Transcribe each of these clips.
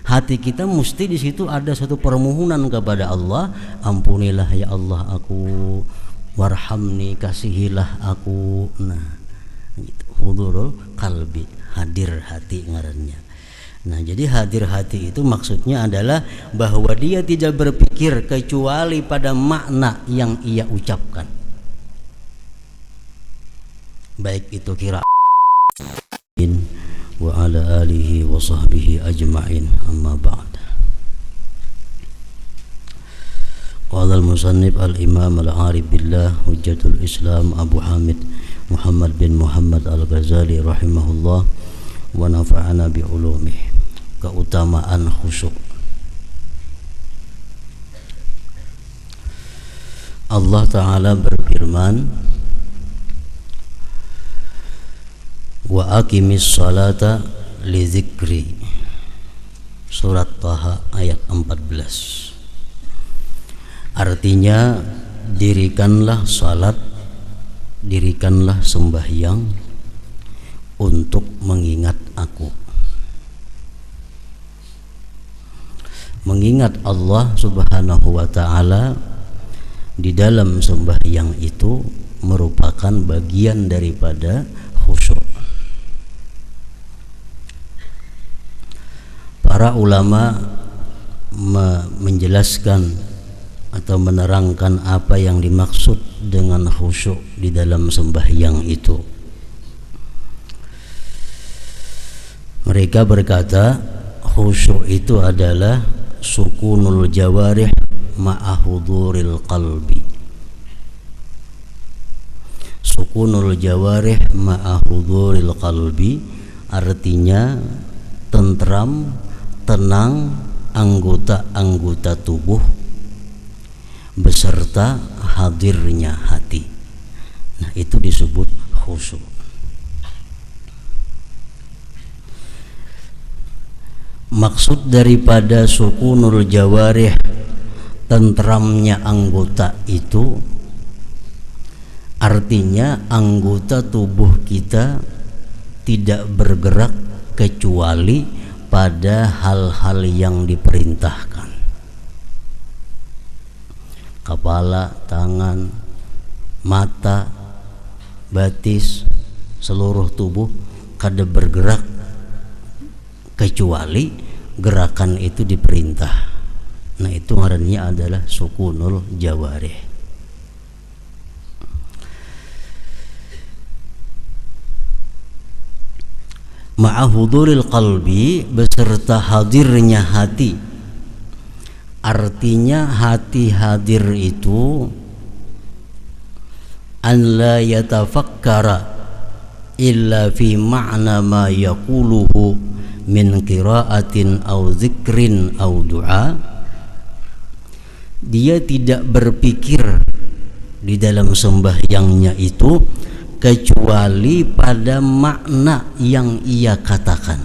Hati kita mesti di situ ada satu permohonan kepada Allah, ampunilah ya Allah aku, warhamni, kasihilah aku. Nah, gitu. Hudurul qalbi, hadir hati ngarannya. Nah, jadi hadir hati itu maksudnya adalah bahwa dia tidak berpikir kecuali pada makna yang ia ucapkan. Baik itu kira wa ala alihi wa sahbihi ajma'in, amma ba'd. Qala al-musannif al-imam al-arif billah hujjatul islam Abu Hamid Muhammad bin Muhammad al-Ghazali rahimahullah wa nafa'ana bi ulumih. Keutamaan khusyuk. Allah Ta'ala berfirman, wa aqimis salata li dzikri. Surat Taha ayat 14. Artinya, dirikanlah salat, dirikanlah sembahyang untuk mengingat aku. Mengingat Allah Subhanahu wa ta'ala di dalam sembahyang itu merupakan bagian daripada khusyuk. Para ulama menjelaskan atau menerangkan apa yang dimaksud dengan khusyuk di dalam sembahyang itu. Mereka berkata, khusyuk itu adalah sukunul jawarih ma'a huduril qalbi. Sukunul jawarih ma'a huduril qalbi artinya tentram, tenang anggota-anggota tubuh beserta hadirnya hati. Nah, itu disebut khusyuk. Maksud daripada sukunul jawarih, tentramnya anggota itu artinya anggota tubuh kita tidak bergerak kecuali pada hal-hal yang diperintahkan. Kepala, tangan, mata, batis, seluruh tubuh kada bergerak kecuali gerakan itu diperintah. Nah, itu ngarannya adalah sukunul jawarih. Ma'ahuduril qalbi, beserta hadirnya hati. Artinya hati hadir itu an la yatafakkara illa fi ma'na ma yaquluhu min qiraatin aw dzikrin aw du'a. Dia tidak berpikir di dalam sembahyangnya itu kecuali pada makna yang ia katakan,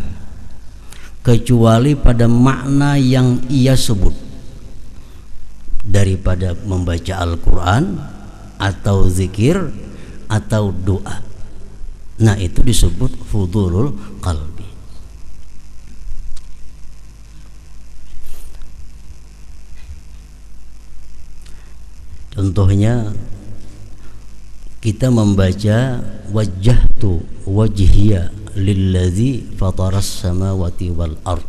kecuali pada makna yang ia sebut, daripada membaca Al-Quran atau zikir atau doa. Nah, itu disebut hudurul qalbi. Contohnya, kita membaca wajjahtu wajhiya lilladzi fataras samawati wal ard.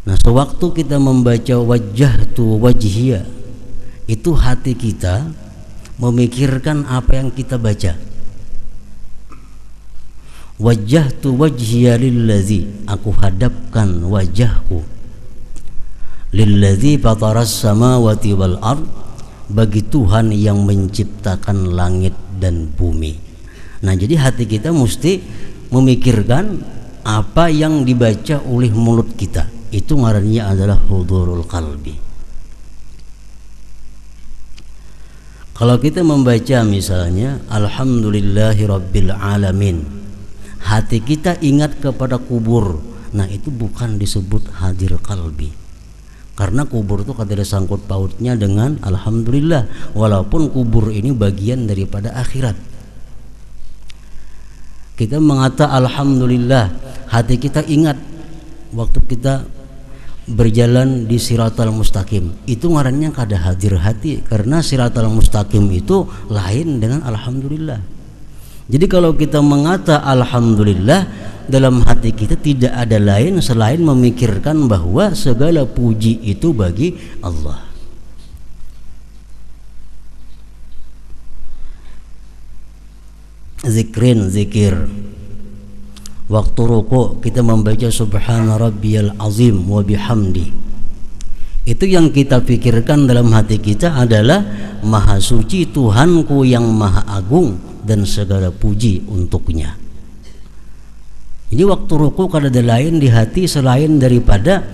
Nah, sewaktu kita membaca wajjahtu wajhiya, itu hati kita memikirkan apa yang kita baca. Wajjahtu wajhiya lilladzi, aku hadapkan wajahku, lilladzi fataras samawati wal ard, bagi Tuhan yang menciptakan langit dan bumi. Nah, jadi hati kita mesti memikirkan apa yang dibaca oleh mulut kita. Itu ngarannya adalah hudurul qalbi. Kalau kita membaca misalnya alhamdulillahi rabbil alamin, hati kita ingat kepada kubur. Nah, itu bukan disebut hadir qalbi. Karena kubur itu kada ada sangkut pautnya dengan alhamdulillah, walaupun kubur ini bagian daripada akhirat. Kita mengata alhamdulillah, hati kita ingat waktu kita berjalan di siratal mustaqim, itu ngarannya kada hadir hati, karena siratal mustaqim itu lain dengan alhamdulillah. Jadi kalau kita mengata alhamdulillah, dalam hati kita tidak ada lain selain memikirkan bahwa segala puji itu bagi Allah. Zikir waktu rukuk kita membaca subhana rabbiyal azim wa bihamdi, itu yang kita pikirkan dalam hati kita adalah maha suci Tuhanku yang maha agung dan segala puji untuknya. Jadi waktu rukuk kada ada lain di hati selain daripada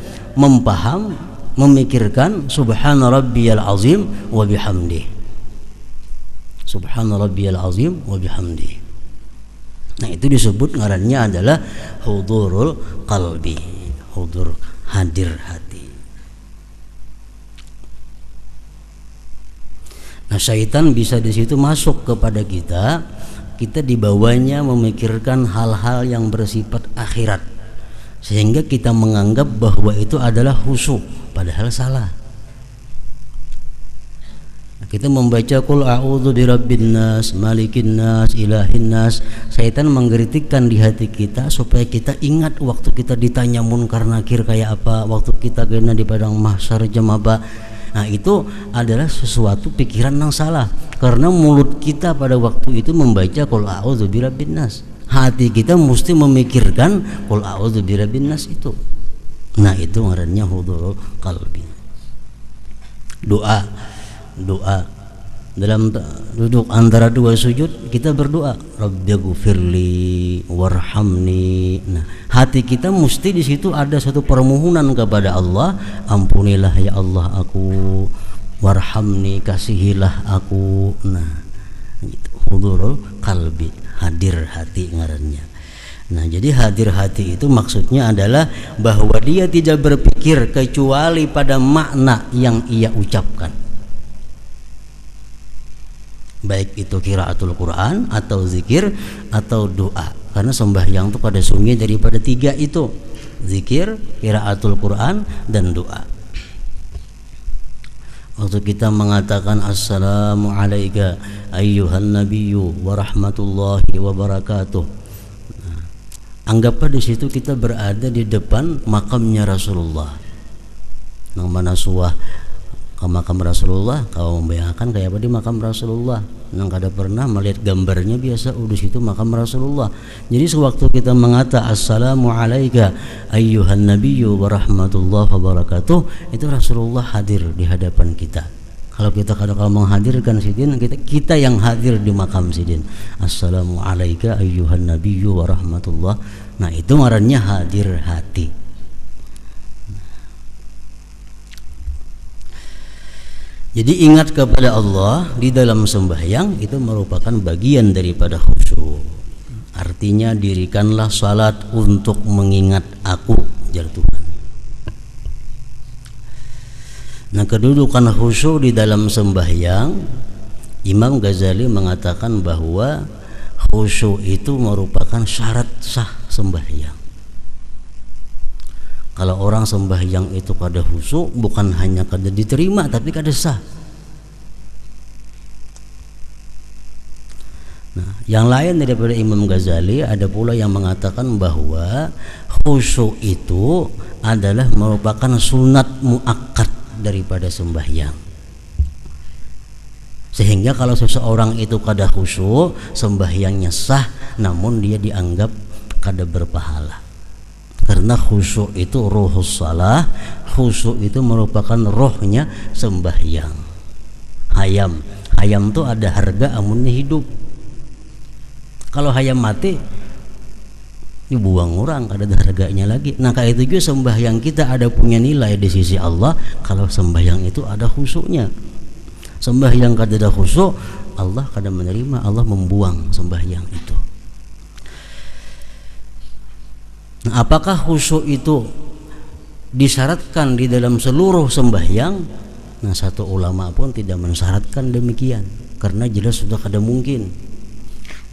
memikirkan subhana rabbiyal azim wa bihamdi, subhana rabbiyal azim wa bihamdi. Nah, itu disebut ngarannya adalah hudurul qalbi, hudur, hadir hati. Nah, syaitan bisa di situ masuk kepada kita dibawanya memikirkan hal-hal yang bersifat akhirat, sehingga kita menganggap bahwa itu adalah khusyuk, padahal salah. Kita membaca qul a'udzu birabbin nas, malikin nas, ilahin nas. Syaitan mengkritikkan di hati kita supaya kita ingat waktu kita ditanya munkar nakir kayak apa, waktu kita kena di padang mahsyar jam apa. Nah, itu adalah sesuatu pikiran yang salah, karena mulut kita pada waktu itu membaca qul a'udzu birabbin nas. Hati kita mesti memikirkan qul a'udzu birabbin nas itu. Nah, itu ngarannya hudurul qalbi. Doa dalam duduk antara dua sujud kita berdoa rabbighfirli warhamni. Nah, hati kita mesti di situ ada satu permohonan kepada Allah, ampunilah ya Allah aku, warhamni kasihilah aku. Nah, gitu. Hudurul qalbi, hadir hati ngarannya. Nah, jadi hadir hati itu maksudnya adalah bahwa dia tidak berpikir kecuali pada makna yang ia ucapkan, baik itu qiraatul Quran atau zikir atau doa. Karena sembahyang itu pada sumber daripada tiga itu, zikir, qiraatul Quran, dan doa. Waktu kita mengatakan assalamu alayka ayyuhan nabiyyu wa rahmatullahi wa barakatuh, nah, anggaplah di situ kita berada di depan makamnya Rasulullah. Nang mana suah ke makam Rasulullah, kau membayangkan kayak apa di makam Rasulullah. Nang kada pernah melihat gambarnya biasa, di situ makam Rasulullah. Jadi sewaktu kita mengata assalamu alayka ayyuhan nabiyyu wa rahmatullahi wa barakatuh, itu Rasulullah hadir di hadapan kita. Kalau kita kalau menghadirkan sidin, kita yang hadir di makam sidin. Assalamu alayka ayyuhan nabiyyu wa rahmatullah. Nah, itu ngarannya hadir hati. Jadi ingat kepada Allah di dalam sembahyang itu merupakan bagian daripada khusyuk. Artinya dirikanlah salat untuk mengingat aku, jar Tuhan. Nah, kedudukan khusyuk di dalam sembahyang, Imam Ghazali mengatakan bahwa khusyuk itu merupakan syarat sah sembahyang. Kalau orang sembahyang itu kada khusyuk, bukan hanya kada diterima tapi kada sah. Nah, yang lain daripada Imam Ghazali ada pula yang mengatakan bahwa khusyuk itu adalah merupakan sunat muakkad daripada sembahyang. Sehingga kalau seseorang itu kada khusyuk, sembahyangnya sah namun dia dianggap kada berpahala. Karena khusyuk itu ruhus salah, khusyuk itu merupakan rohnya sembahyang. Hayam itu ada harga amunnya hidup. Kalau hayam mati dibuang orang, kada ada harganya lagi. Nah, kayak itu juga sembahyang kita ada punya nilai di sisi Allah kalau sembahyang itu ada khusyuknya. Sembahyang kada ada khusyuk, Allah kada menerima, Allah membuang sembahyang itu. Nah, apakah khusyuk itu disyaratkan di dalam seluruh sembahyang? Nah, satu ulama pun tidak mensyaratkan demikian, karena jelas sudah kada mungkin.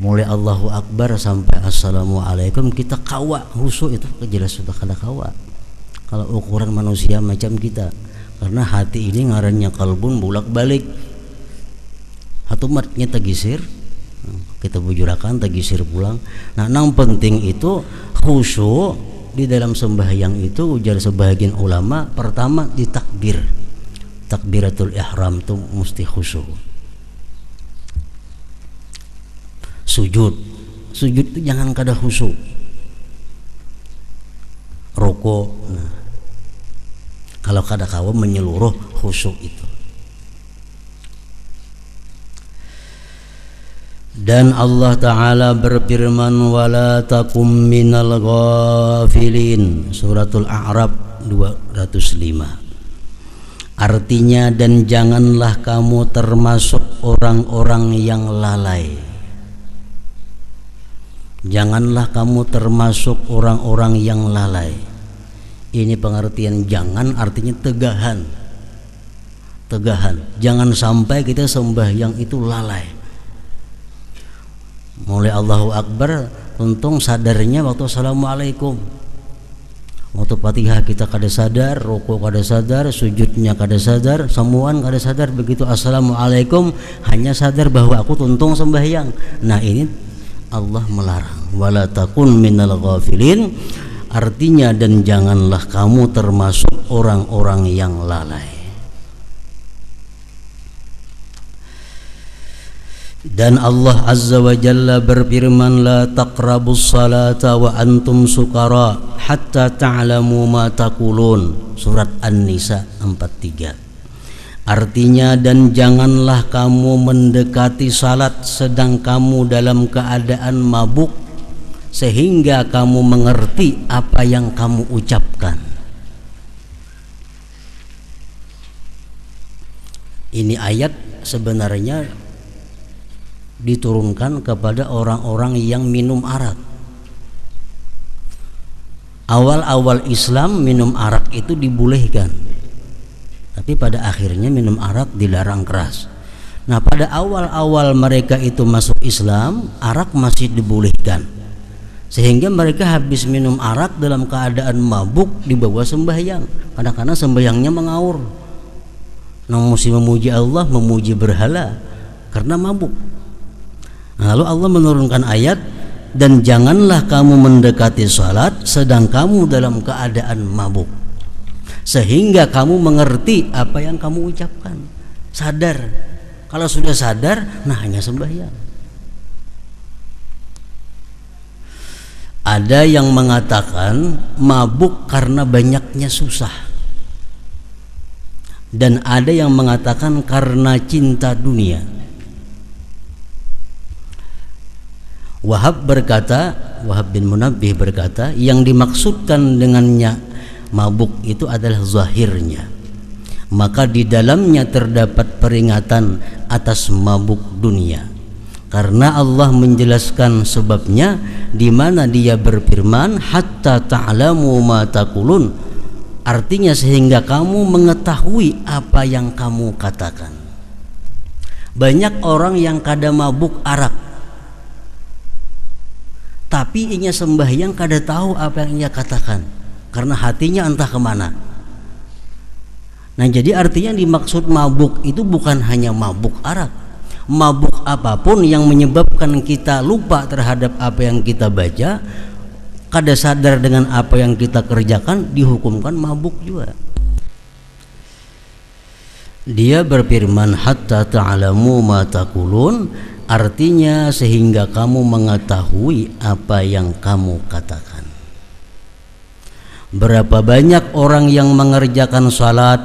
Mulai Allahu Akbar sampai Assalamualaikum kita kawa khusyuk itu jelas sudah kada kawa. kalau ukuran manusia macam kita. Karena hati ini ngarannya kalbun bolak-balik. Hatumatnya tegisir, kita bujurakan tegisir pulang. Nah, yang penting itu khusyuk di dalam sembahyang itu, ujar sebagian ulama, pertama di takbir. Takbiratul ihram itu mesti khusyuk. Sujud itu jangan kada khusyuk. Rukuk, nah, kalau kada kawa menyeluruh khusyuk itu. Dan Allah Ta'ala berfirman, wala takum minal ghafilin, suratul A'raf 205. Artinya, dan janganlah kamu termasuk orang-orang yang lalai. Janganlah kamu termasuk orang-orang yang lalai. Ini pengertian jangan, artinya tegahan. Jangan sampai kita sembahyang itu lalai. Mulai Allahu Akbar, untung sadarnya waktu Assalamualaikum. Waktu Fatihah kita kada sadar, rukuk kada sadar, sujudnya kada sadar, semuaan kada sadar. Begitu Assalamualaikum hanya sadar bahwa aku tuntung sembahyang. Nah, ini Allah melarang, wala takun minal ghafilin, artinya dan janganlah kamu termasuk orang-orang yang lalai. Dan Allah Azza wa Jalla berfirman, la taqrabus salata wa antum sukara hatta ta'lamu ma taqulun, surat An-Nisa 43. Artinya, dan janganlah kamu mendekati salat sedang kamu dalam keadaan mabuk sehingga kamu mengerti apa yang kamu ucapkan. Ini ayat sebenarnya diturunkan kepada orang-orang yang minum arak. Awal-awal Islam minum arak itu dibolehkan, tapi pada akhirnya minum arak dilarang keras. Nah, pada awal-awal mereka itu masuk Islam, arak masih dibolehkan, sehingga mereka habis minum arak dalam keadaan mabuk dibawa sembahyang. Kadang-kadang sembahyangnya mengaur, mesti memuji Allah, memuji berhala karena mabuk. Lalu Allah menurunkan ayat, dan janganlah kamu mendekati salat sedang kamu dalam keadaan mabuk sehingga kamu mengerti apa yang kamu ucapkan. Sadar. Kalau sudah sadar, nah hanya sembahyang. Ada yang mengatakan mabuk karena banyaknya susah, dan ada yang mengatakan karena cinta dunia. Wahab bin Munabbih berkata, yang dimaksudkan dengannya mabuk itu adalah zahirnya, maka di dalamnya terdapat peringatan atas mabuk dunia, karena Allah menjelaskan sebabnya di mana Dia berfirman, hatta ta'lamu ma taqulun, artinya sehingga kamu mengetahui apa yang kamu katakan. Banyak orang yang kada mabuk arak, tapi inya sembahyang kada tahu apa yang ia katakan karena hatinya entah kemana. Nah, jadi artinya dimaksud mabuk itu bukan hanya mabuk arak, mabuk apapun yang menyebabkan kita lupa terhadap apa yang kita baca, kada sadar dengan apa yang kita kerjakan, dihukumkan mabuk juga. Dia berfirman, hatta ta'lamu ma taqulun, artinya sehingga kamu mengetahui apa yang kamu katakan. Berapa banyak orang yang mengerjakan salat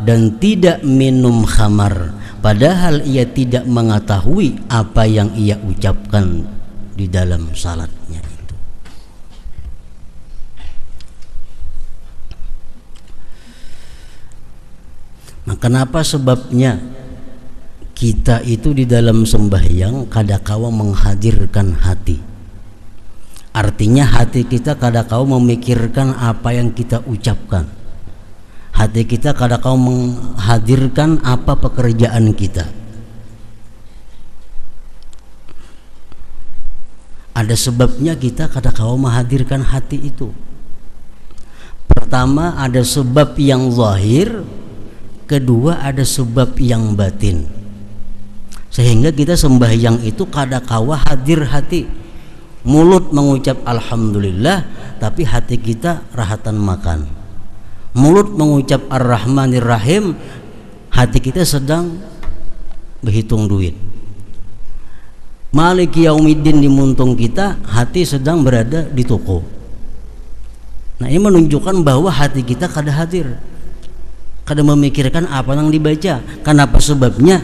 dan tidak minum khamar, padahal ia tidak mengetahui apa yang ia ucapkan di dalam salatnya itu. Nah, kenapa sebabnya kita itu di dalam sembahyang kadakawa menghadirkan hati. Artinya hati kita kadakawa memikirkan apa yang kita ucapkan. Hati kita kadakawa menghadirkan apa pekerjaan kita. Ada sebabnya kita kadakawa menghadirkan hati itu. pertama ada sebab yang zahir, kedua ada sebab yang batin. Sehingga kita sembahyang itu kadakawa hadir hati, mulut mengucap alhamdulillah tapi hati kita rahatan makan. Mulut mengucap ar-rahmanir rahim, hati kita sedang berhitung duit. Maliki yaumiddin di muntung kita, hati sedang berada di toko. Nah, ini menunjukkan bahwa hati kita kada hadir, kada memikirkan apa yang dibaca. Kenapa sebabnya?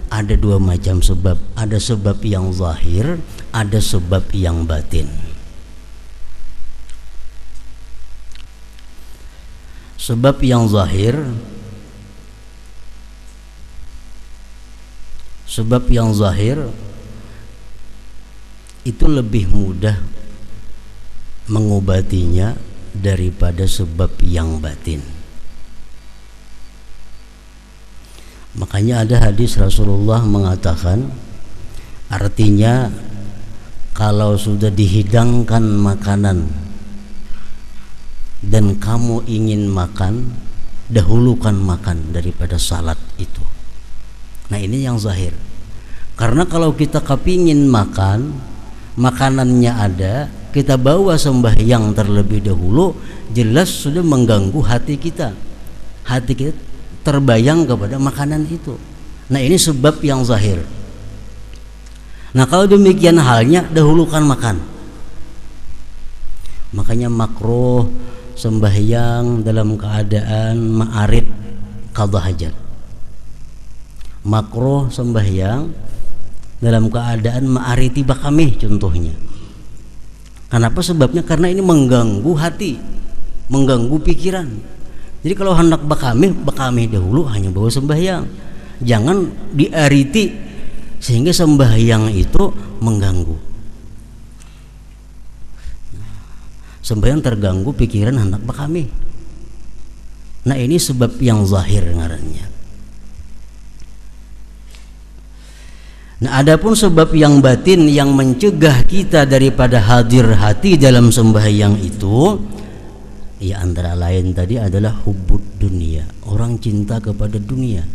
Ada dua macam sebab. Ada sebab yang zahir, ada sebab yang batin. Sebab yang zahir, sebab yang zahir itu lebih mudah mengobatinya daripada sebab yang batin. Makanya ada hadis Rasulullah mengatakan, artinya kalau sudah dihidangkan makanan dan kamu ingin makan, dahulukan makan daripada salat itu. Nah, ini yang zahir. Karena kalau kita kepingin makan, makanannya ada, kita bawa sembahyang terlebih dahulu, jelas sudah mengganggu hati kita. Hati kita terbayang kepada makanan itu. Nah, ini sebab yang zahir. Nah, kalau demikian halnya, dahulukan makan. Makanya makruh sembahyang dalam keadaan ma'arid qadha hajat. Makruh sembahyang dalam keadaan ma'ariti bakamih contohnya. Kenapa? Sebabnya karena ini mengganggu hati, mengganggu pikiran. Jadi kalau hendak bakamih dahulu, hanya bawa sembahyang. Jangan diariti sehingga sembahyang itu mengganggu. Sembahyang terganggu pikiran hendak bakamih. Nah, ini sebab yang zahir ngarannya. Nah, adapun sebab yang batin yang mencegah kita daripada hadir hati dalam sembahyang itu, ya antara lain tadi adalah hubbud dunia, orang cinta kepada dunia.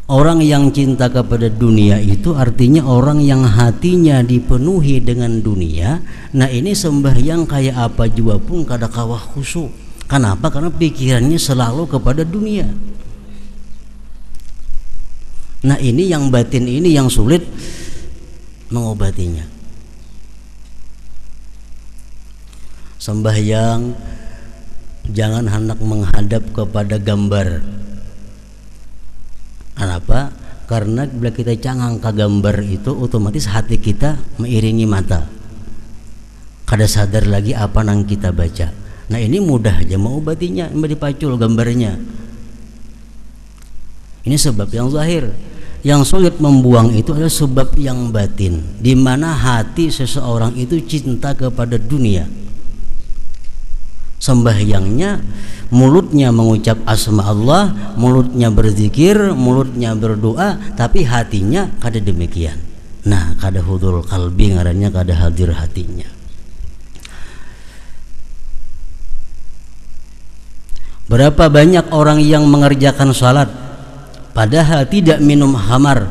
Orang yang cinta kepada dunia itu artinya orang yang hatinya dipenuhi dengan dunia. Nah, ini sembahyang kayak apa juga pun kada kawah khusyuk. Kenapa? Karena pikirannya selalu kepada dunia. Nah, ini yang batin, ini yang sulit mengobatinya. Sembahyang jangan hendak menghadap kepada gambar. Kenapa? Karena bila kita cangang ke gambar itu, otomatis hati kita mengiringi mata, kada sadar lagi apa yang kita baca. Nah, ini mudah aja mengobatinya, dipacul gambarnya. Ini sebab yang zahir. Yang sulit membuang itu adalah sebab yang batin, di mana hati seseorang itu cinta kepada dunia. Sembahyangnya, mulutnya mengucap asma Allah, mulutnya berzikir, mulutnya berdoa, tapi hatinya kada demikian. Nah, kada hudul qalbi ngarannya, kada hadir hatinya. Berapa banyak orang yang mengerjakan salat padahal tidak minum khamar,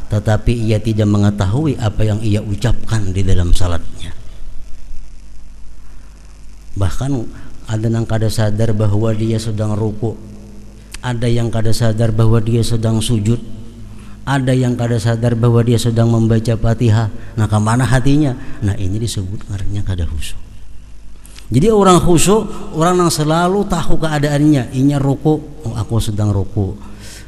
tetapi ia tidak mengetahui apa yang ia ucapkan di dalam salatnya. Bahkan ada yang kada sadar bahwa dia sedang ruku, ada yang kada sadar bahwa dia sedang sujud, ada yang kada sadar bahwa dia sedang membaca Fatihah. Nah, kemana hatinya? Nah, ini disebut ngarannya kada khusyuk. Jadi orang khusyuk, orang yang selalu tahu keadaannya. Inya ruku, oh, aku sedang ruku.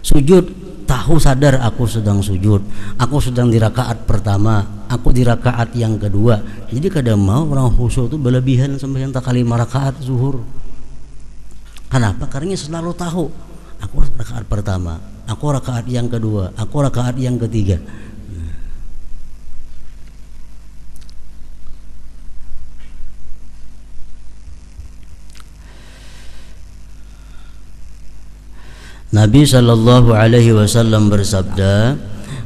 Sujud, tahu sadar aku sedang sujud, aku sedang di rakaat pertama, aku di rakaat yang kedua. Jadi kadang mau orang khusyuk itu berlebihan sembahyang tak kali 5 rakaat zuhur. Kenapa? Karena selalu tahu aku rakaat pertama, aku rakaat yang kedua, aku rakaat yang ketiga. Nabi sallallahu alaihi wasallam bersabda,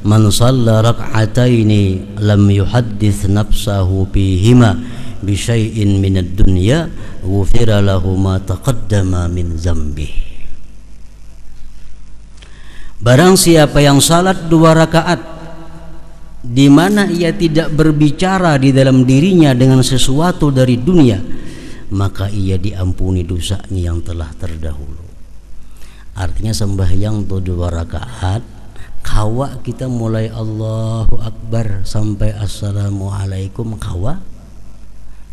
"Man shalla rak'ataini lam yuhaddits nafsahu bihima bi syai'in minad dunya ghufira lahu ma taqaddama min dzambi. Barang siapa yang salat 2 rakaat di mana ia tidak berbicara di dalam dirinya dengan sesuatu dari dunia, maka ia diampuni dosanya yang telah terdahulu. Artinya sembahyang 2 rakaat, kawa kita mulai Allahu Akbar sampai Assalamualaikum kawa,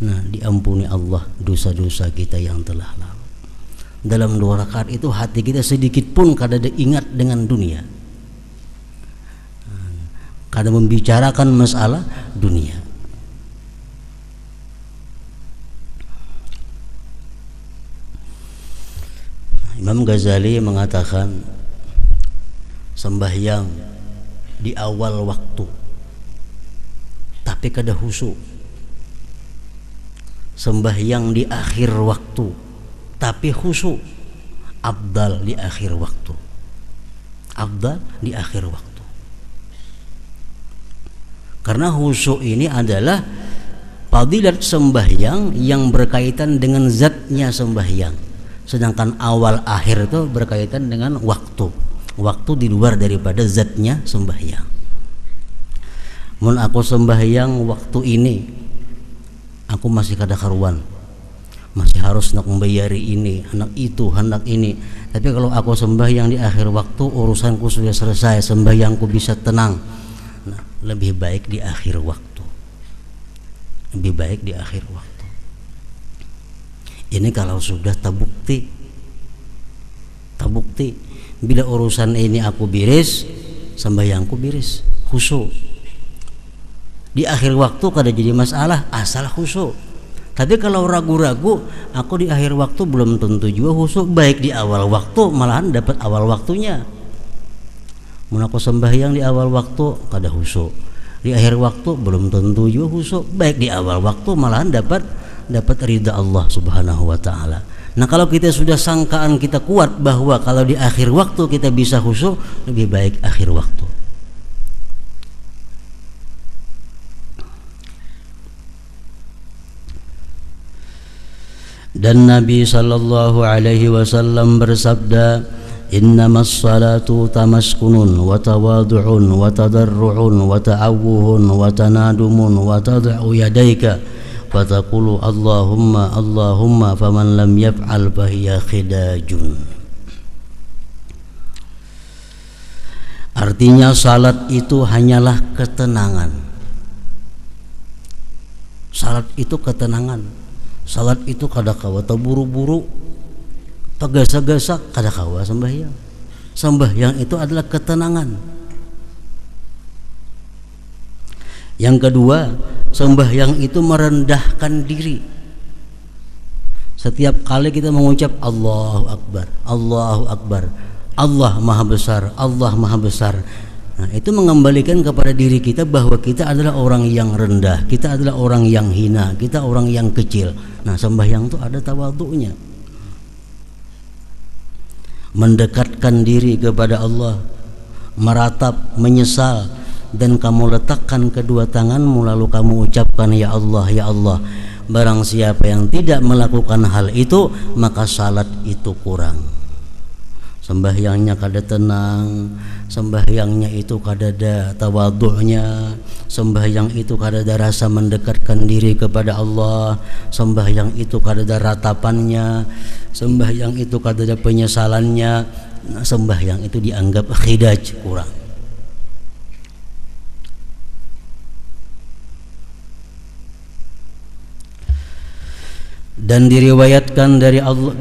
nah diampuni Allah dosa-dosa kita yang telah lalu. Dalam 2 rakaat itu hati kita sedikit pun kada ingat dengan dunia, kada membicarakan masalah dunia. Imam Ghazali mengatakan sembahyang di awal waktu tapi kada khusyuk, sembahyang di akhir waktu tapi khusyuk, afdal di akhir waktu, afdal di akhir waktu. Karena khusyuk ini adalah fadilat sembahyang yang berkaitan dengan zatnya sembahyang, sedangkan awal akhir itu berkaitan dengan waktu di luar daripada zatnya sembahyang. Mun aku sembahyang waktu ini aku masih kada karuan, masih harus nak membayari ini, anak itu, anak ini. Tapi kalau aku sembahyang di akhir waktu, urusanku sudah selesai, sembahyangku bisa tenang. Nah, lebih baik di akhir waktu, lebih baik di akhir waktu. Ini kalau sudah terbukti bila urusan ini aku biris, sembahyangku biris, khusyuk. Di akhir waktu kada jadi masalah asal khusyuk. Tapi kalau ragu-ragu, aku di akhir waktu belum tentu juga khusyuk. Baik di awal waktu malahan dapat awal waktunya. Mun aku sembahyang di awal waktu kada khusyuk, di akhir waktu belum tentu juga khusyuk. Baik di awal waktu malahan dapat ridha Allah Subhanahu wa taala. Nah, kalau kita sudah sangkaan kita kuat bahwa kalau di akhir waktu kita bisa khusyuk, lebih baik akhir waktu. Dan Nabi sallallahu alaihi wasallam bersabda, innamas salatu tamaskunun wa tawadu'un wa tadarru'un wa ta'awuhun wa tanadumun wa tad'u yadaika fataqulu Allahumma Allahumma faman lam yaf'al fahiya khidajun. Artinya salat itu hanyalah ketenangan. Salat itu ketenangan. Salat itu kada kawa terburu-buru, tegasa-gasa kada kawa sembahyang. Sembahyang itu adalah ketenangan. Yang kedua, sembahyang itu merendahkan diri. Setiap kali kita mengucap Allahu Akbar, Allahu Akbar, Allah Maha Besar, Allah Maha Besar. Nah, itu mengembalikan kepada diri kita bahwa kita adalah orang yang rendah, kita adalah orang yang hina, kita orang yang kecil. Nah, sembahyang itu ada tawadhu'nya. Mendekatkan diri kepada Allah, meratap, menyesal, dan kamu letakkan kedua tanganmu lalu kamu ucapkan ya Allah, ya Allah. Barang siapa yang tidak melakukan hal itu, maka salat itu kurang. Sembahyangnya kada tenang, sembahyangnya itu kada ada tawadhu'nya, sembahyang itu kada ada rasa mendekatkan diri kepada Allah, sembahyang itu kada ada ratapannya, sembahyang itu kada ada penyesalannya. Nah, sembahyang itu dianggap khidaj, kurang. Dan diriwayatkan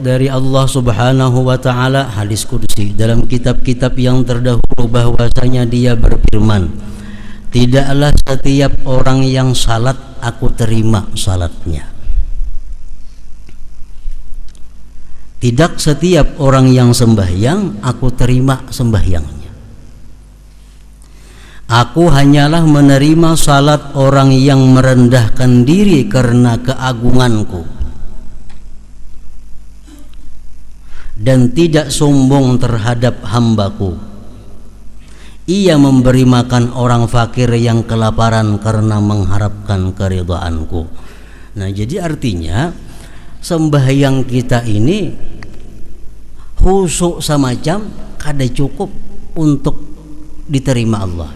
dari Allah Subhanahu wa taala hadis qudsi dalam kitab-kitab yang terdahulu bahwasanya Dia berfirman, tidaklah setiap orang yang salat aku terima salatnya. Tidak setiap orang yang sembahyang aku terima sembahyangnya. Aku hanyalah menerima salat orang yang merendahkan diri karena keagunganku dan tidak sombong terhadap hambaku. Ia memberi makan orang fakir yang kelaparan karena mengharapkan keridhaanku. Nah, jadi artinya sembahyang kita ini khusyuk semacam kada cukup untuk diterima Allah.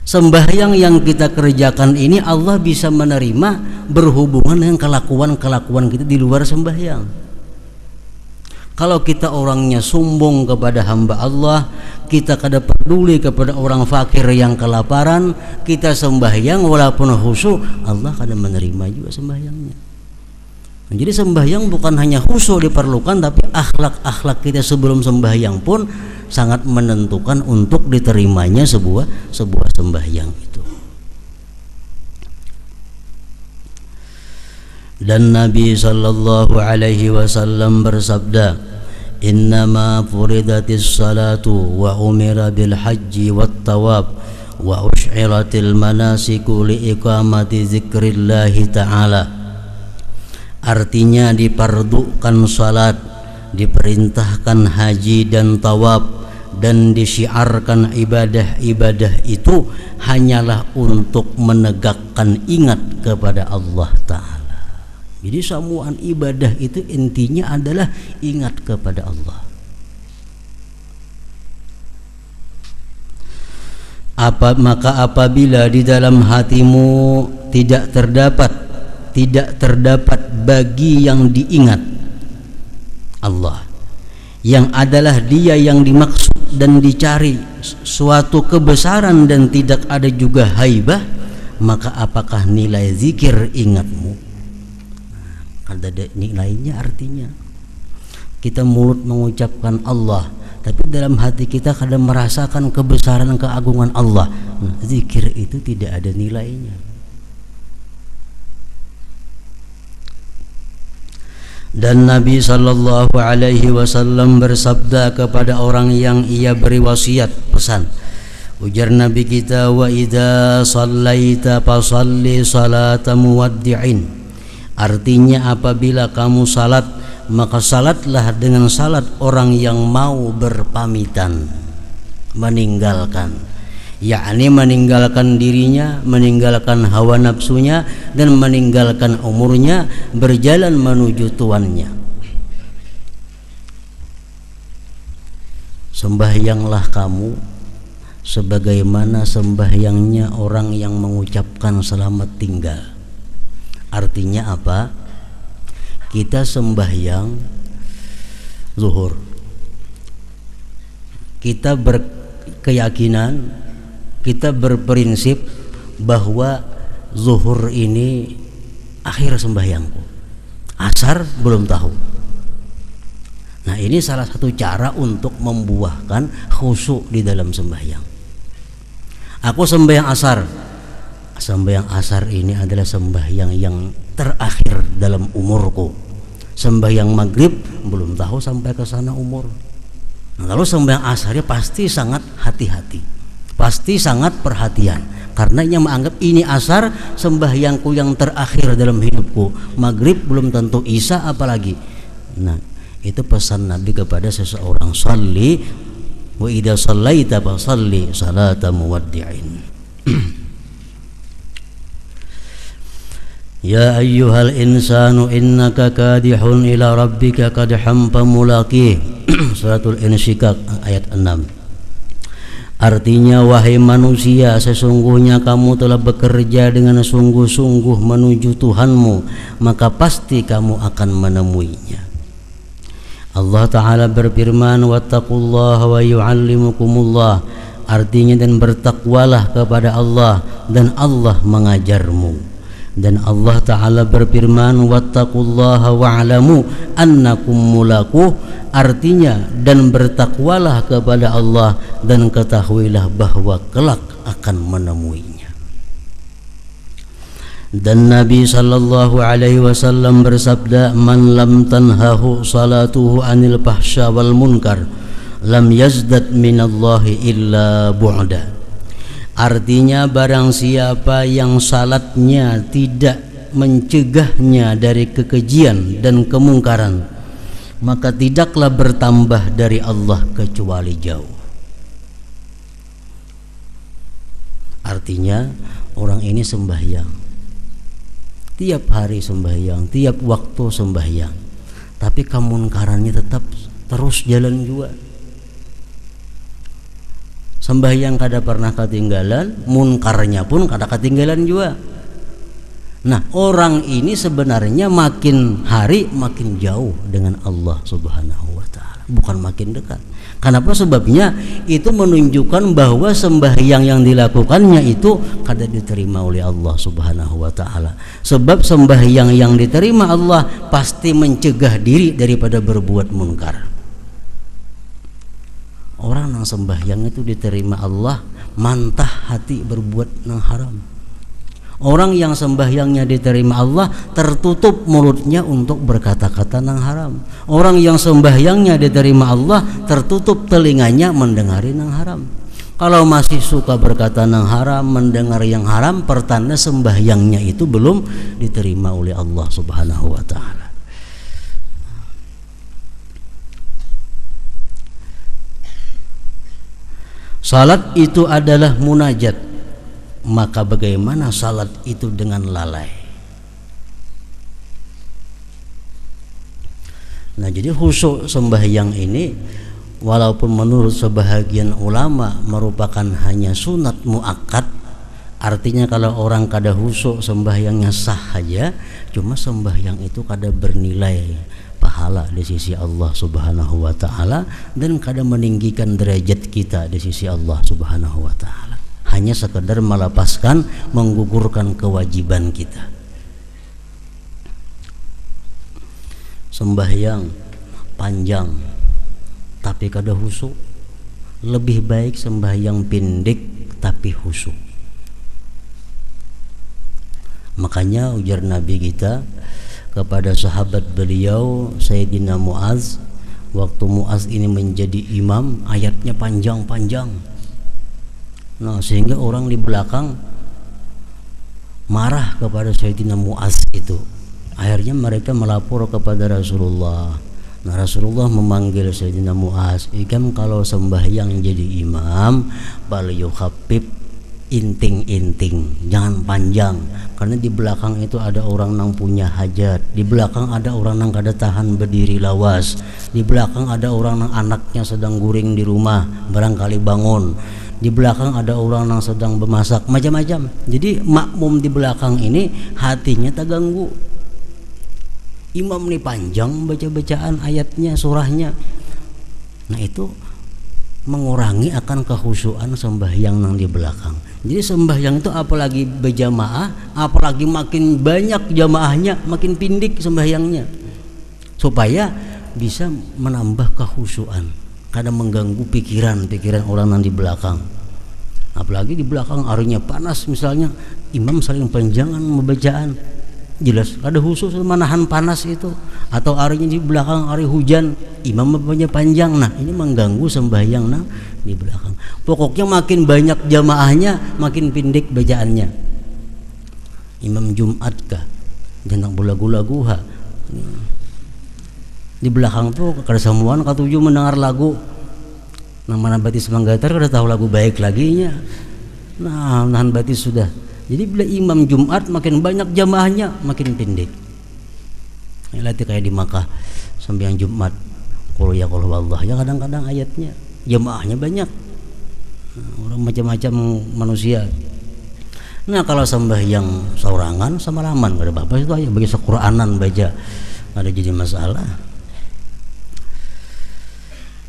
Sembahyang yang kita kerjakan ini Allah bisa menerima berhubungan dengan kelakuan-kelakuan kita di luar sembahyang. Kalau kita orangnya sombong kepada hamba Allah, kita kada peduli kepada orang fakir yang kelaparan, kita sembahyang walaupun khusyuk, Allah kada menerima juga sembahyangnya. Jadi sembahyang bukan hanya khusyuk diperlukan, tapi akhlak-akhlak kita sebelum sembahyang pun sangat menentukan untuk diterimanya sebuah sembahyang itu. Dan Nabi sallallahu alaihi wasallam bersabda, "Innama furidatis salatu wa umira bil haji wat tawab wa ush'iratil manasiku li iqamati zikrillahi ta'ala." Artinya dipardukan salat, diperintahkan haji dan tawab, dan disyiarkan ibadah-ibadah itu hanyalah untuk menegakkan ingat kepada Allah Ta'ala. Jadi semua ibadah itu intinya adalah ingat kepada Allah. Maka apabila di dalam hatimu tidak terdapat bagi yang diingat Allah, yang adalah Dia yang dimaksud dan dicari suatu kebesaran dan tidak ada juga haibah, maka apakah nilai zikir ingatmu? Ada nilainya. Artinya kita mulut mengucapkan Allah, tapi dalam hati kita kadang merasakan kebesaran keagungan Allah. Zikir itu tidak ada nilainya. Dan Nabi sallallahu alaihi wasallam bersabda kepada orang yang ia beri wasiat, pesan. Ujar Nabi kita, "Wa idza shallaita fasalli salata muwaddi'in." Artinya apabila kamu salat, maka salatlah dengan salat orang yang mau berpamitan, meninggalkan, yakni meninggalkan dirinya, meninggalkan hawa nafsunya, dan meninggalkan umurnya, berjalan menuju tuannya. Sembahyanglah kamu sebagaimana sembahyangnya orang yang mengucapkan selamat tinggal. Artinya apa? Kita sembahyang zuhur, kita berkeyakinan, kita berprinsip bahwa zuhur ini akhir sembahyangku, asar belum tahu. Nah, ini salah satu cara untuk membuahkan khusyuk di dalam sembahyang. Aku sembahyang asar. Sembahyang asar ini adalah sembahyang yang terakhir dalam umurku. Sembahyang maghrib belum tahu sampai ke sana umur. Nah, kalau sembahyang asarnya pasti sangat hati-hati, pasti sangat perhatian, karena ia menganggap ini asar sembahyangku yang terakhir dalam hidupku. Maghrib belum tentu, isya apalagi. Nah, itu pesan Nabi kepada seseorang, "Shalli wa idza shallaita fasalli salata muwaddi'in." Ya ayyuhal insanu innaka kadihun ila rabbika kadhan famulaqih. Suratul Insyikak ayat 6. Artinya, wahai manusia, sesungguhnya kamu telah bekerja dengan sungguh-sungguh menuju Tuhanmu, maka pasti kamu akan menemuinya. Allah Ta'ala berfirman, wattaqullaha wa yu'allimukumullah. Artinya, dan bertakwalah kepada Allah dan Allah mengajarmu. Dan Allah Ta'ala berfirman, wattaqullaha wa'lamu annakum mulaquh. Artinya, dan bertakwalah kepada Allah dan ketahuilah bahwa kelak akan menemuinya. Dan Nabi sallallahu alaihi wasallam bersabda, man lam tanhahu salatuhu anil fahsya wal munkar lam yazdad minallahi illa bu'da. Artinya, barang siapa yang salatnya tidak mencegahnya dari kekejian dan kemungkaran, maka tidaklah bertambah dari Allah kecuali jauh. Artinya, orang ini sembahyang tiap hari sembahyang, tiap waktu sembahyang, tapi kemunkarannya tetap terus jalan juga. Sembahyang kada pernah ketinggalan, munkarnya pun kada ketinggalan juga. Nah, orang ini sebenarnya makin hari makin jauh dengan Allah Subhanahu wa taala, bukan makin dekat. Kenapa? Sebabnya itu menunjukkan bahwa sembahyang yang dilakukannya itu kada diterima oleh Allah Subhanahu wa taala. Sebab sembahyang yang diterima Allah pasti mencegah diri daripada berbuat munkar. Orang yang sembahyang itu diterima Allah mantah hati berbuat yang haram. Orang yang sembahyangnya diterima Allah tertutup mulutnya untuk berkata-kata yang haram. Orang yang sembahyangnya diterima Allah tertutup telinganya mendengari yang haram. Kalau masih suka berkata yang haram, mendengar yang haram, pertanda sembahyangnya itu belum diterima oleh Allah Subhanahu wa taala. Salat itu adalah munajat, maka bagaimana salat itu dengan lalai? Nah, jadi khusyuk sembahyang ini walaupun menurut sebahagian ulama merupakan hanya sunat muakkad, artinya kalau orang kada khusyuk sembahyangnya sah saja, cuma sembahyang itu kada bernilai pahala di sisi Allah Subhanahu wa taala dan kada meninggikan derajat kita di sisi Allah Subhanahu wa taala. Hanya sekedar melepaskan, menggugurkan kewajiban kita. Sembahyang panjang tapi kada khusyuk, lebih baik sembahyang pendek tapi khusyuk. Makanya ujar Nabi kita kepada sahabat beliau Sayyidina Muaz, waktu Muaz ini menjadi imam, ayatnya panjang-panjang. Nah, sehingga orang di belakang marah kepada Sayyidina Muaz itu. Akhirnya mereka melapor kepada Rasulullah. Nah, Rasulullah memanggil Sayyidina Muaz, "Ikam kalau sembahyang jadi imam, bal yukhaffif, inting-inting, jangan panjang, karena di belakang itu ada orang yang punya hajat, di belakang ada orang yang kada tahan berdiri lawas, di belakang ada orang yang anaknya sedang guring di rumah barangkali bangun, di belakang ada orang yang sedang bermasak, macam-macam. Jadi makmum di belakang ini hatinya terganggu. Imam ini panjang baca-bacaan ayatnya, surahnya. Nah, itu mengurangi akan kekhusyuan sembahyang yang di belakang. Jadi sembahyang itu apalagi berjamaah, apalagi makin banyak jamaahnya, makin pindik sembahyangnya, supaya bisa menambah kekhusyuan, kadang mengganggu pikiran orang yang di belakang. Apalagi di belakang harinya panas, misalnya imam saling panjangan membacaan, jelas ada khusus menahan panas itu, atau harinya di belakang hari hujan imam bacanya panjang. Nah, ini mengganggu sembahyang nah di belakang. Pokoknya makin banyak jamaahnya makin pendek bacaannya. Imam Jumat kah jangan lagu-lagu ha di belakang tuh kada semuaan katuju mendengar lagu namanya batis manggatar, kada tahu lagu baik lagi nya. Nah, nahan batis sudah. Jadi bila imam Jumat makin banyak jamaahnya makin pendek. Latih kayak di Makkah sembahyang Jumat, qul ya qul huwallah, ya kadang-kadang ayatnya jamaahnya banyak. Orang macam-macam manusia. Nah, kalau sembahyang saurangan sama laman kada apa-apa, itu aja bagi sequr'anan baca, ada jadi masalah.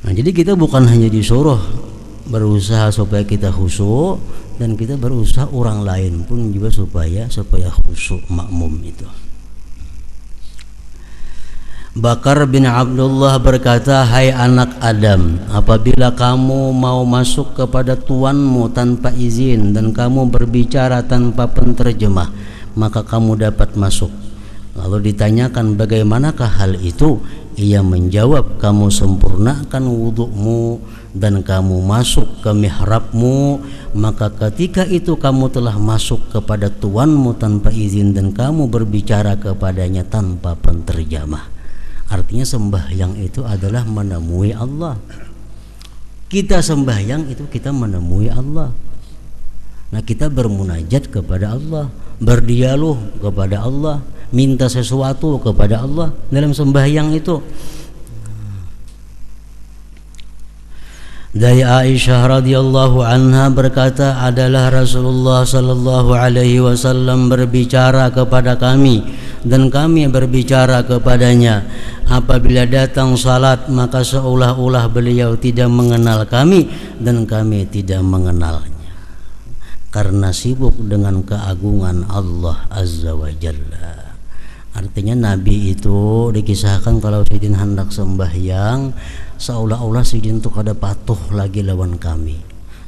Nah, jadi kita bukan hanya disuruh berusaha supaya kita khusyuk, dan kita berusaha orang lain pun juga supaya khusyuk makmum itu. Bakar bin Abdullah berkata, "Hai anak Adam, apabila kamu mau masuk kepada tuanmu tanpa izin dan kamu berbicara tanpa penterjemah, maka kamu dapat masuk." Lalu ditanyakan, "Bagaimanakah hal itu?" Ia menjawab, "Kamu sempurnakan wudukmu dan kamu masuk ke mihrabmu, maka ketika itu kamu telah masuk kepada tuanmu tanpa izin dan kamu berbicara kepadanya tanpa penterjemah." Artinya sembahyang itu adalah menemui Allah. Kita sembahyang itu kita menemui Allah. Nah, kita bermunajat kepada Allah, berdialog kepada Allah, minta sesuatu kepada Allah dalam sembahyang itu. Dari Aisyah radhiyallahu anha berkata, adalah Rasulullah sallallahu alaihi wasallam berbicara kepada kami dan kami berbicara kepadanya. Apabila datang salat, maka seolah-olah beliau tidak mengenal kami dan kami tidak mengenalnya, karena sibuk dengan keagungan Allah azza wa jalla. Artinya Nabi itu dikisahkan kalau Sidin hendak sembahyang, seolah-olah Sidin itu kada patuh lagi lawan kami,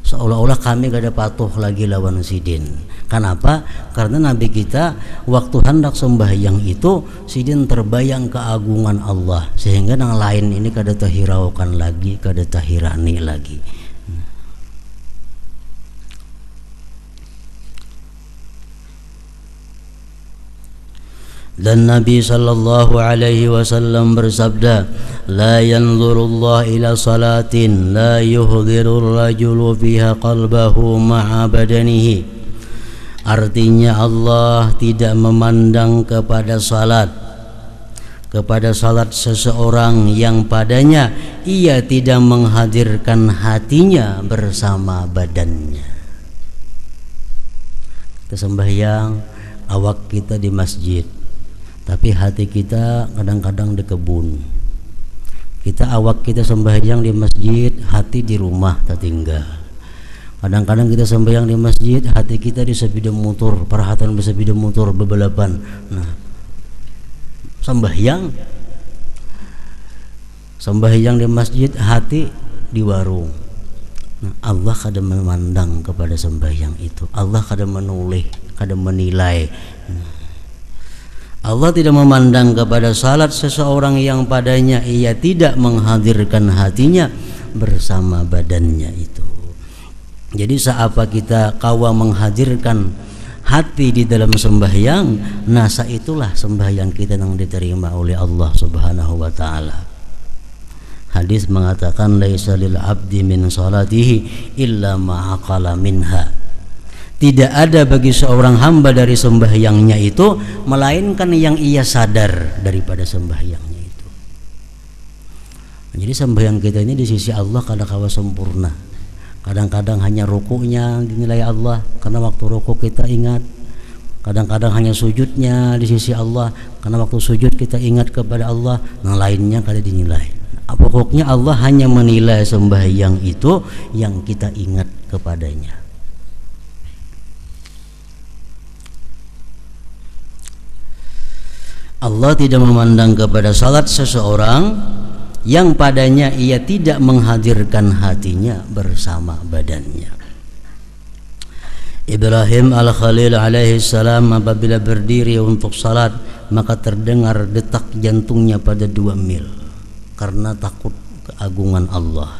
seolah-olah kami kada patuh lagi lawan Sidin. Kenapa? Karena Nabi kita waktu hendak sembahyang itu Sidin terbayang keagungan Allah, sehingga yang lain ini kada tahiraukan lagi, kada tahirani lagi. Dan Nabi sallallahu alaihi wasallam bersabda, la yanzurullah ila salatin la yuhdirur rajulu fiha qalbahu ma'a badanihi. Artinya Allah tidak memandang kepada salat seseorang yang padanya ia tidak menghadirkan hatinya bersama badannya. Kita sembahyang, awak kita di masjid, tapi hati kita kadang-kadang di kebun. Awak kita sembahyang di masjid, hati di rumah tertinggal. Kadang-kadang kita sembahyang di masjid, hati kita di sepeda motor, perhatian di sepeda motor bebalapan. Nah, sembahyang di masjid, hati di warung. Nah, Allah kadang memandang kepada sembahyang itu. Allah kadang menoleh, kadang menilai. Allah tidak memandang kepada salat seseorang yang padanya ia tidak menghadirkan hatinya bersama badannya itu. Jadi seapa kita kawa menghadirkan hati di dalam sembahyang, nasa itulah sembahyang kita yang diterima oleh Allah Subhanahu wa taala. Hadis mengatakan laisa lil abdi min salatihi illa ma aqala minha. Tidak ada bagi seorang hamba dari sembahyangnya itu melainkan yang ia sadar daripada sembahyangnya itu. Jadi sembahyang kita ini di sisi Allah kadang-kadang sempurna. Kadang-kadang hanya rukuknya dinilai Allah karena waktu rukuk kita ingat. Kadang-kadang hanya sujudnya di sisi Allah karena waktu sujud kita ingat kepada Allah. Yang lainnya kada dinilai. Pokoknya Allah hanya menilai sembahyang itu yang kita ingat kepadanya. Allah tidak memandang kepada salat seseorang yang padanya ia tidak menghadirkan hatinya bersama badannya. Ibrahim al-Khalil alaihi salam apabila berdiri untuk salat, maka terdengar detak jantungnya pada 2 mil karena takut keagungan Allah.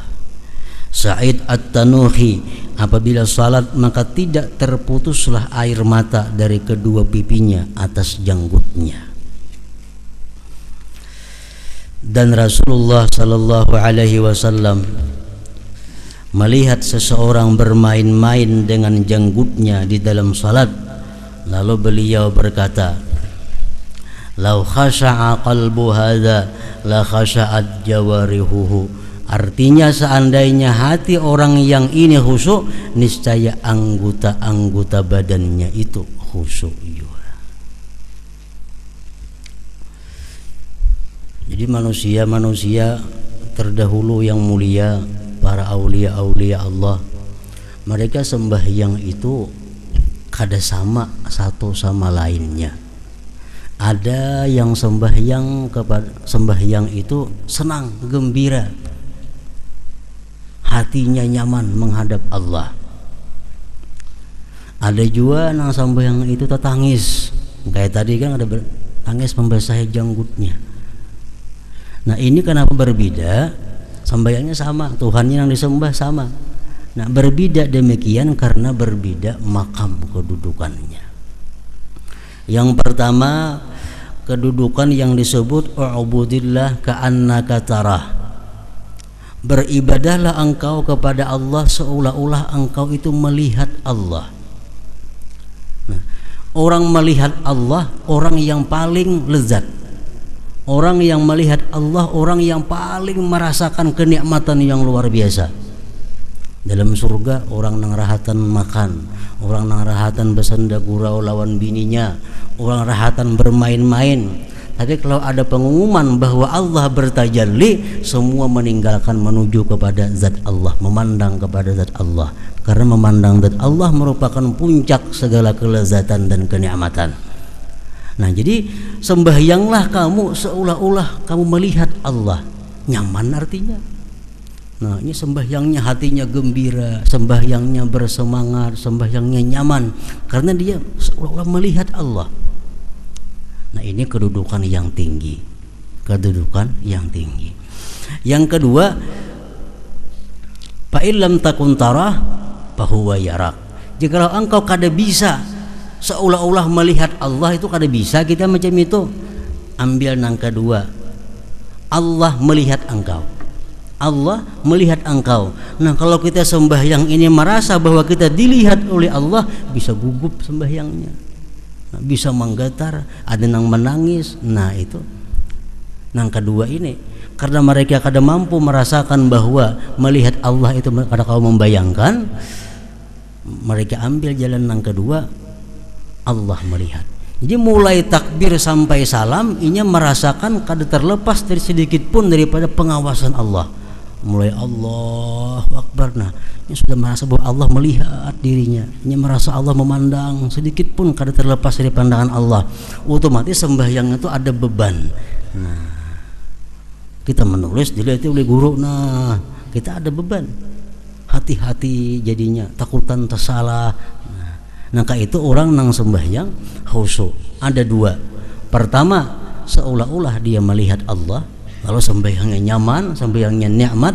Sa'id at-Tanuhi apabila salat maka tidak terputuslah air mata dari kedua pipinya atas janggutnya. Dan Rasulullah sallallahu alaihi wasallam melihat seseorang bermain-main dengan janggutnya di dalam salat, lalu beliau berkata, "Lau khasha'a qalbu hadza la khasha'at jawarihuhu." Artinya seandainya hati orang yang ini khusyuk, niscaya anggota-anggota badannya itu khusyuk juga. Jadi manusia terdahulu yang mulia, para aulia-aulia Allah, mereka sembahyang itu kada sama satu sama lainnya. Ada yang sembahyang itu senang, gembira, hatinya nyaman menghadap Allah. Ada juga yang sembahyang itu tertangis, kayak tadi kan ada tangis membasahi janggutnya. Nah, ini kenapa berbeda? Sembahyangnya sama, Tuhannya yang disembah sama. Nah, berbeda demikian karena berbeda makam kedudukannya. Yang pertama, kedudukan yang disebut u'budillah ka'annaka tarah. Beribadahlah engkau kepada Allah seolah-olah engkau itu melihat Allah. Orang melihat Allah orang yang paling lezat. Orang yang melihat Allah orang yang paling merasakan kenikmatan yang luar biasa. Dalam surga orang nang rahatan makan, orang nang rahatan bersenda gurau lawan bininya, orang rahatan bermain-main. Tapi kalau ada pengumuman bahwa Allah bertajalli, semua meninggalkan menuju kepada zat Allah, memandang kepada zat Allah. Karena memandang zat Allah merupakan puncak segala kelezatan dan kenikmatan. Nah, jadi sembahyanglah kamu seolah-olah kamu melihat Allah. Nyaman artinya. Nah, ini sembahyangnya hatinya gembira, sembahyangnya bersemangat, sembahyangnya nyaman karena dia seolah-olah melihat Allah. Nah, ini kedudukan yang tinggi. Kedudukan yang tinggi. Yang kedua, fa illam takun tarah fahuwa yarak. Jikalau engkau kada bisa seolah-olah melihat Allah, itu kada bisa kita macam itu. Ambil yang kedua, Allah melihat engkau. Allah melihat engkau. Nah, kalau kita sembahyang ini merasa bahwa kita dilihat oleh Allah, bisa gugup sembahyangnya, nah, bisa menggetar, ada yang menangis. Nah, itu yang kedua ini, karena mereka kada mampu merasakan bahwa melihat Allah itu kada kau membayangkan, mereka ambil jalan yang kedua, Allah melihat. Jadi mulai takbir sampai salam ini merasakan kada terlepas dari sedikit pun daripada pengawasan Allah. Mulai Allahu Akbar, nah ini sudah merasa bahwa Allah melihat dirinya, ini merasa Allah memandang, sedikit pun kada terlepas dari pandangan Allah. Otomatis sembahyang itu ada beban. Nah, kita menulis dilihat oleh guru, nah kita ada beban, hati-hati jadinya, takutan tersalah. Nah, itu orang nang sembahyang khusyuk ada dua. Pertama, seolah-olah dia melihat Allah, lalu sembahyangnya nyaman, sembahyangnya nikmat.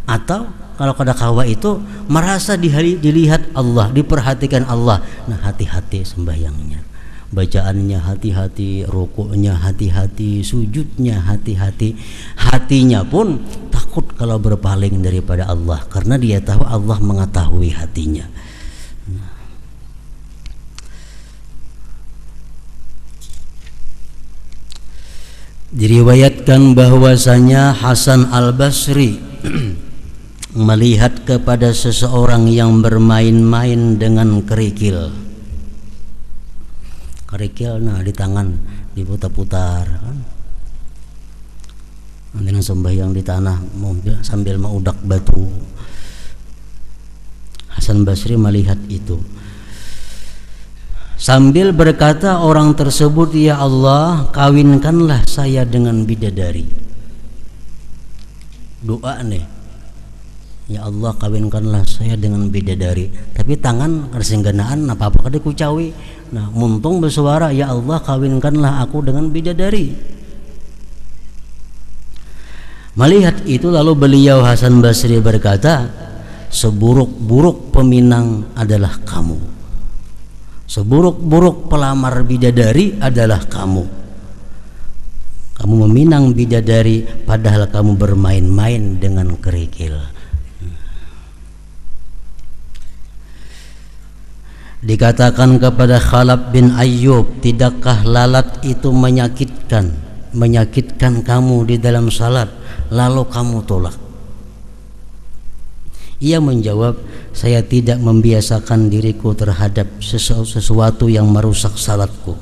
Atau kalau kada kawa itu merasa dilihat Allah, diperhatikan Allah. Nah, hati-hati sembahyangnya, bacaannya hati-hati, rukuknya hati-hati, sujudnya hati-hati. Hatinya pun takut kalau berpaling daripada Allah, karena dia tahu Allah mengetahui hatinya. Diriwayatkan bahwasanya Hasan Al-Basri melihat kepada seseorang yang bermain-main dengan kerikil. Kerikil, nah, di tangan diputar-putar, dengan sembahyang di tanah sambil mengudak batu. Hasan Basri melihat itu sambil berkata orang tersebut, ya Allah, kawinkanlah saya dengan bidadari. Doa nih, ya Allah, kawinkanlah saya dengan bidadari. Tapi tangan kersengganaan apa-apa kada kucawi. Nah, muntung bersuara, ya Allah, kawinkanlah aku dengan bidadari. Melihat itu lalu beliau Hasan Basri berkata, seburuk-buruk peminang adalah kamu, seburuk-buruk pelamar bidadari adalah kamu. Kamu meminang bidadari padahal kamu bermain-main dengan kerikil. Dikatakan kepada Khalaf bin Ayyub, tidakkah lalat itu menyakitkan kamu di dalam salat, lalu kamu tolak? Ia menjawab, saya tidak membiasakan diriku terhadap sesuatu yang merusak salatku.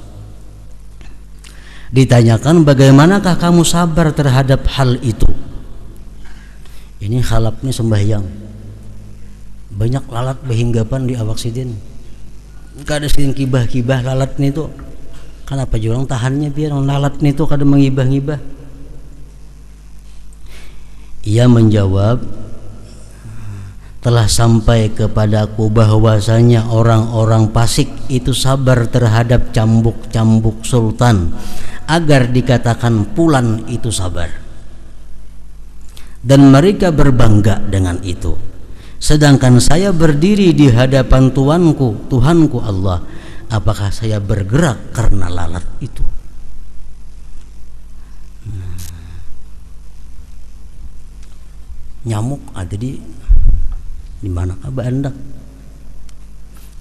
Ditanyakan, bagaimanakah kamu sabar terhadap hal itu? Ini Khalaf ini sembahyang, banyak lalat berhinggapan di awak sidin. Kada sidin kibah-kibah lalat ini tuh. Kenapa jurang tahannya biar lalat ini tuh kada mengibah-ngibah? Ia menjawab, telah sampai kepadaku bahwasanya orang-orang fasik itu sabar terhadap cambuk-cambuk sultan agar dikatakan pulan itu sabar, dan mereka berbangga dengan itu. Sedangkan saya berdiri di hadapan Tuhanku Allah, apakah saya bergerak karena lalat itu? Nyamuk ada di mana Anda?